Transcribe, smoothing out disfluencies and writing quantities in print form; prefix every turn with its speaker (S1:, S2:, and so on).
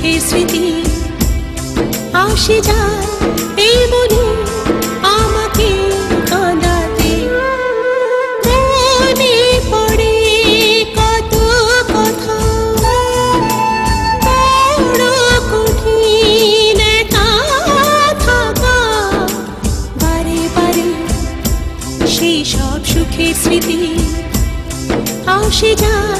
S1: সুখের স্মৃতি আসে যায় এই মনে আমাকে কাঁদাতে। মনে পড়ে কত কথা, বড় কঠিন একা থাকা, বারে বারে সেই সব সুখের স্মৃতি আসে যায়